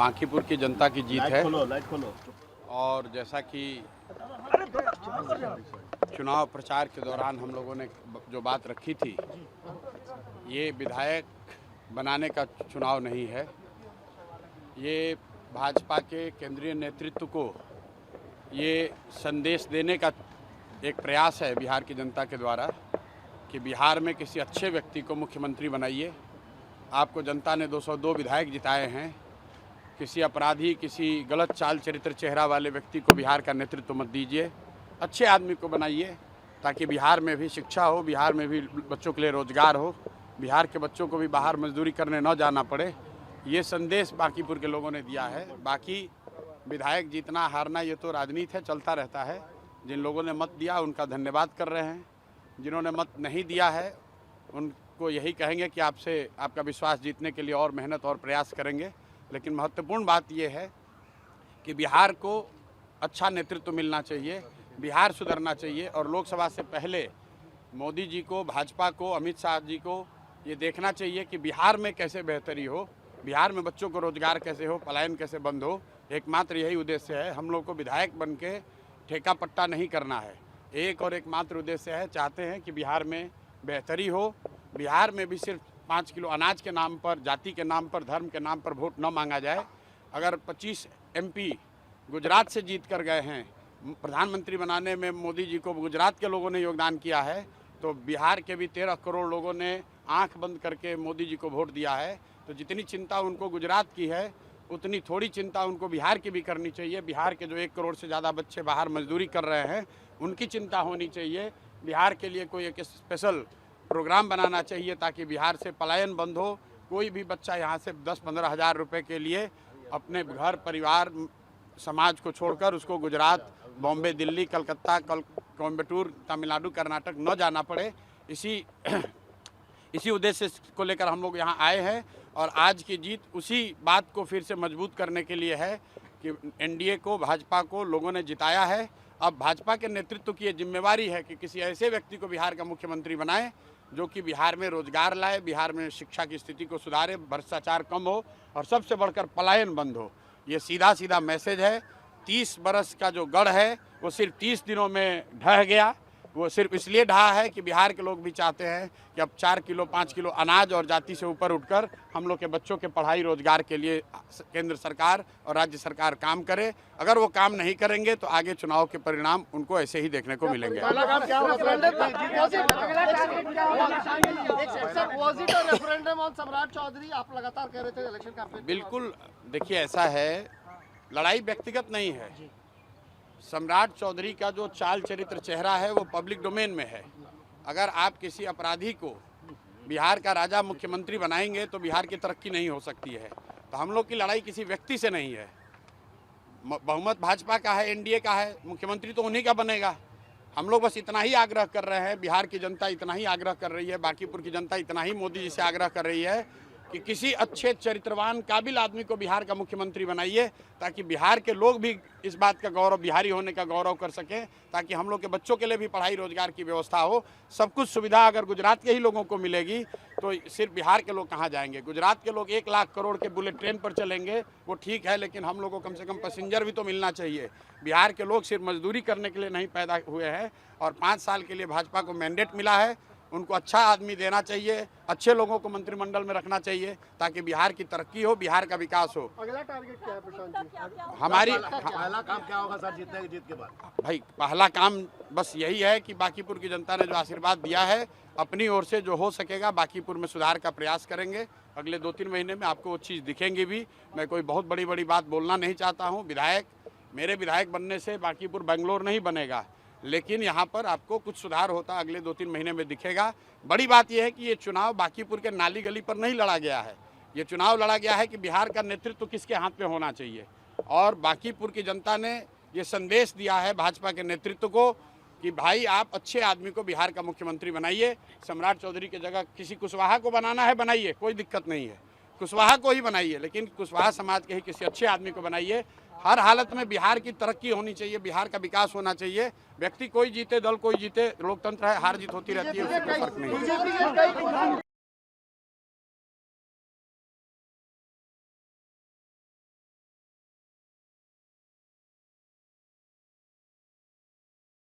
बांकीपुर की जनता की जीत है और जैसा कि चुनाव प्रचार के दौरान हम लोगों ने जो बात रखी थी, ये विधायक बनाने का चुनाव नहीं है। ये भाजपा के केंद्रीय नेतृत्व को ये संदेश देने का एक प्रयास है बिहार की जनता के द्वारा कि बिहार में किसी अच्छे व्यक्ति को मुख्यमंत्री बनाइए। आपको जनता ने 202 विधायक जिताए हैं। किसी अपराधी, किसी गलत चाल चरित्र चेहरा वाले व्यक्ति को बिहार का नेतृत्व मत दीजिए। अच्छे आदमी को बनाइए ताकि बिहार में भी शिक्षा हो, बिहार में भी बच्चों के लिए रोजगार हो, बिहार के बच्चों को भी बाहर मजदूरी करने न जाना पड़े। ये संदेश बांकीपुर के लोगों ने दिया है। बाकी विधायक जीतना हारना ये तो राजनीति है, चलता रहता है। जिन लोगों ने मत दिया उनका धन्यवाद कर रहे हैं। जिन्होंने मत नहीं दिया है उनको यही कहेंगे कि आपसे आपका विश्वास जीतने के लिए और मेहनत और प्रयास करेंगे। लेकिन महत्वपूर्ण बात यह है कि बिहार को अच्छा नेतृत्व मिलना चाहिए, बिहार सुधरना चाहिए और लोकसभा से पहले मोदी जी को, भाजपा को, अमित शाह जी को ये देखना चाहिए कि बिहार में कैसे बेहतरी हो, बिहार में बच्चों को रोजगार कैसे हो, पलायन कैसे बंद हो। एकमात्र यही उद्देश्य है। हम लोग को विधायक बन के ठेका पट्टा नहीं करना है। एक और एकमात्र उद्देश्य है, चाहते हैं कि बिहार में बेहतरी हो। बिहार में भी सिर्फ 5 किलो अनाज के नाम पर, जाति के नाम पर, धर्म के नाम पर वोट न मांगा जाए। अगर 25 MP गुजरात से जीत कर गए हैं, प्रधानमंत्री बनाने में मोदी जी को गुजरात के लोगों ने योगदान किया है, तो बिहार के भी 13 करोड़ लोगों ने आंख बंद करके मोदी जी को वोट दिया है। तो जितनी चिंता उनको गुजरात की है उतनी थोड़ी चिंता उनको बिहार की भी करनी चाहिए। बिहार के जो 1 करोड़ से ज़्यादा बच्चे बाहर मजदूरी कर रहे हैं उनकी चिंता होनी चाहिए। बिहार के लिए कोई एक स्पेशल प्रोग्राम बनाना चाहिए ताकि बिहार से पलायन बंद हो। कोई भी बच्चा यहाँ से 10-15 हज़ार रुपये के लिए अपने घर परिवार समाज को छोड़कर उसको गुजरात, बॉम्बे, दिल्ली, कलकत्ता, कोयम्बटूर, तमिलनाडु, कर्नाटक न जाना पड़े। इसी उद्देश्य को लेकर हम लोग यहाँ आए हैं और आज की जीत उसी बात को फिर से मजबूत करने के लिए है कि NDA को, भाजपा को लोगों ने जिताया है। अब भाजपा के नेतृत्व की ये जिम्मेवारी है कि किसी ऐसे व्यक्ति को बिहार का मुख्यमंत्री बनाए जो कि बिहार में रोजगार लाए, बिहार में शिक्षा की स्थिति को सुधारे, भ्रष्टाचार कम हो और सबसे बढ़कर पलायन बंद हो। ये सीधा सीधा मैसेज है। 30 बरस का जो गढ़ है वो सिर्फ 30 दिनों में ढह गया। वो सिर्फ इसलिए ढहा है कि बिहार के लोग भी चाहते हैं कि अब 4 किलो 5 किलो अनाज और जाति से ऊपर उठकर हम लोग के बच्चों के पढ़ाई रोजगार के लिए केंद्र सरकार और राज्य सरकार काम करे। अगर वो काम नहीं करेंगे तो आगे चुनाव के परिणाम उनको ऐसे ही देखने को मिलेंगे। बिल्कुल, देखिए ऐसा है, लड़ाई व्यक्तिगत नहीं है। सम्राट चौधरी का जो चाल चरित्र चेहरा है वो पब्लिक डोमेन में है। अगर आप किसी अपराधी को बिहार का राजा मुख्यमंत्री बनाएंगे तो बिहार की तरक्की नहीं हो सकती है। तो हम लोग की लड़ाई किसी व्यक्ति से नहीं है। बहुमत भाजपा का है, NDA का है, मुख्यमंत्री तो उन्हीं का बनेगा। हम लोग बस इतना ही आग्रह कर रहे हैं, बिहार की जनता इतना ही आग्रह कर रही है, बांकीपुर की जनता इतना ही मोदी जी से आग्रह कर रही है कि किसी अच्छे चरित्रवान काबिल आदमी को बिहार का मुख्यमंत्री बनाइए ताकि बिहार के लोग भी इस बात का गौरव, बिहारी होने का गौरव कर सकें, ताकि हम लोग के बच्चों के लिए भी पढ़ाई रोजगार की व्यवस्था हो। सब कुछ सुविधा अगर गुजरात के ही लोगों को मिलेगी तो सिर्फ बिहार के लोग कहाँ जाएंगे। गुजरात के लोग 1 लाख करोड़ के बुलेट ट्रेन पर चलेंगे, वो ठीक है, लेकिन हम लोग को कम से कम पैसेंजर भी तो मिलना चाहिए। बिहार के लोग सिर्फ मजदूरी करने के लिए नहीं पैदा हुए हैं और 5 साल के लिए भाजपा को मैंडेट मिला है। उनको अच्छा आदमी देना चाहिए, अच्छे लोगों को मंत्रिमंडल में रखना चाहिए ताकि बिहार की तरक्की हो, बिहार का विकास हो। अगला टारगेट क्या है प्रशांत जी? हमारी पहला काम क्या होगा सर जीतने की जीत के बाद? भाई पहला काम बस यही है कि बांकीपुर की जनता ने जो आशीर्वाद दिया है, अपनी ओर से जो हो सकेगा बांकीपुर में सुधार का प्रयास करेंगे। अगले 2-3 महीने में आपको वो चीज़ दिखेंगी भी। मैं कोई बहुत बड़ी बात बोलना नहीं चाहता हूँ। मेरे विधायक बनने से बांकीपुर बेंगलोर नहीं बनेगा, लेकिन यहाँ पर आपको कुछ सुधार होता अगले 2-3 महीने में दिखेगा। बड़ी बात यह है कि ये चुनाव बांकीपुर के नाली गली पर नहीं लड़ा गया है। ये चुनाव लड़ा गया है कि बिहार का नेतृत्व किसके हाथ में होना चाहिए। और बांकीपुर की जनता ने ये संदेश दिया है भाजपा के नेतृत्व को कि भाई आप अच्छे आदमी को बिहार का मुख्यमंत्री बनाइए। सम्राट चौधरी की जगह किसी कुशवाहा को बनाना है बनाइए, कोई दिक्कत नहीं है, कुशवाहा को ही बनाइए, लेकिन कुशवाहा समाज के ही किसी अच्छे आदमी को बनाइए। हर हालत में बिहार की तरक्की होनी चाहिए, बिहार का विकास होना चाहिए। व्यक्ति कोई जीते, दल कोई जीते, लोकतंत्र है, हार जीत होती रहती है, उससे कोई फर्क नहीं है।